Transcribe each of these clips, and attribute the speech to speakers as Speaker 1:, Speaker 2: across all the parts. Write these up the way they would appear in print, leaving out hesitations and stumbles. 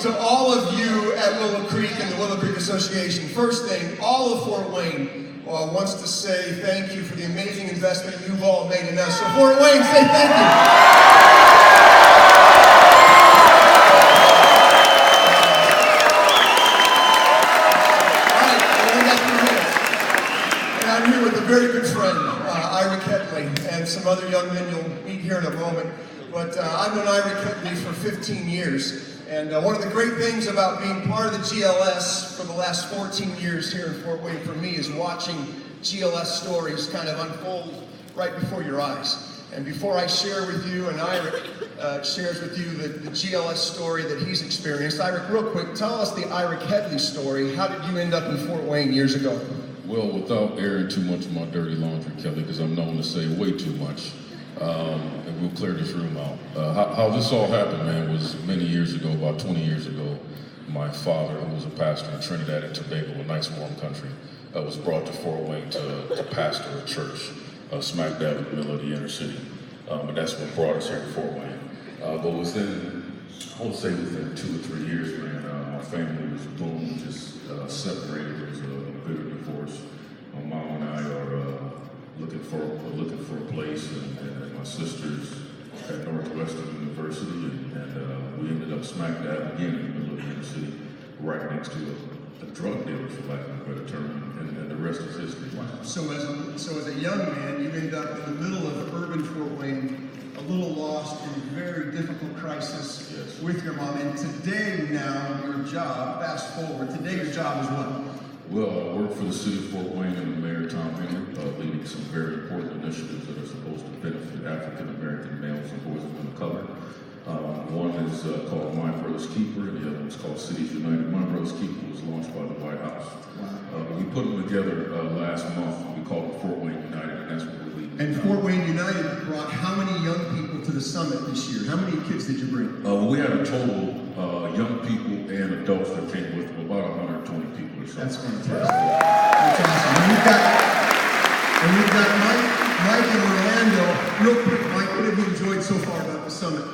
Speaker 1: to all of you at Willow Creek and the Willow Creek Association. First thing, all of Fort Wayne wants to say thank you for the amazing investment you've all made in us. So Fort Wayne, say thank you. I'm here with a very good friend, Iric Headley, and some other young men you'll meet here in a moment. But I've known Iric Headley for 15 years, and one of the great things about being part of the GLS for the last 14 years here in Fort Wayne for me is watching GLS stories kind of unfold right before your eyes. And before I share with you, and Iric shares with you the GLS story that he's experienced, Iric, real quick, tell us the Iric Headley story. How did you end up in Fort Wayne years ago?
Speaker 2: Well, without airing too much of my dirty laundry, Kelly, because I'm known to say way too much, and we'll clear this room out. How this all happened, man, was many years ago, about 20 years ago. My father, who was a pastor in Trinidad and Tobago, a nice warm country, was brought to Fort Wayne to pastor a church smack dab in the middle of the inner city. And that's what brought us here to Fort Wayne. But within, I would say within 2 or 3 years, man, my family was boom, just separated. There was a bitter divorce. My mom and I are looking for a place, and my sisters at Northwestern University, and we ended up smack dab again in the middle of the inner city, right next to a drug dealer, for lack of a better term, and the rest is history.
Speaker 1: Wow. So as a young man, you end up in the middle of urban Fort Wayne, a little lost in a very difficult crisis with your mom. And today, now, your job, fast forward, today your job is what?
Speaker 2: Well, I work for the city of Fort Wayne and the mayor, Tom Henry, leading some very important initiatives that are supposed to benefit African-American males and boys and women of color. One is called My Brother's Keeper, and the other one is called Cities United. My Brother's Keeper was launched by the White House. Wow. We put them together last month. We called it Fort Wayne United, and that's what we're leading.
Speaker 1: And Fort Wayne United brought how many young people to the summit this year? How many kids did you bring?
Speaker 2: We had a total young people and adults that came with them, about 120 people or so.
Speaker 1: That's fantastic. That's awesome. And we've got Mike and Orlando. Real quick, Mike, what have you enjoyed so far about the summit?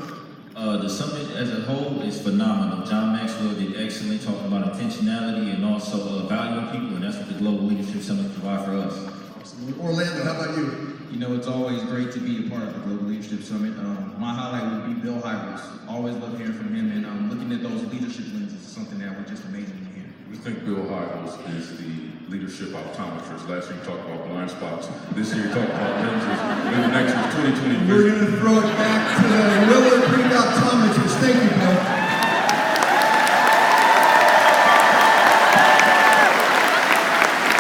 Speaker 3: The summit as a whole is phenomenal. John Maxwell did excellent talking about intentionality and also valuing people, and that's what the Global Leadership Summit provides for us.
Speaker 1: Awesome. Orlando, how about you?
Speaker 4: You know, it's always great to be a part of the Global Leadership Summit. My highlight would be Bill Hybels. Always love hearing from him, and looking at those leadership lenses is something that was just amazing to hear.
Speaker 2: We think Bill Hybels is the leadership optometrist. Last year he talked about blind spots. This year he talked about lenses. Maybe next year 2020.
Speaker 1: We're going to throw it back to the Willow Creek optometrist. Thank you, Bill.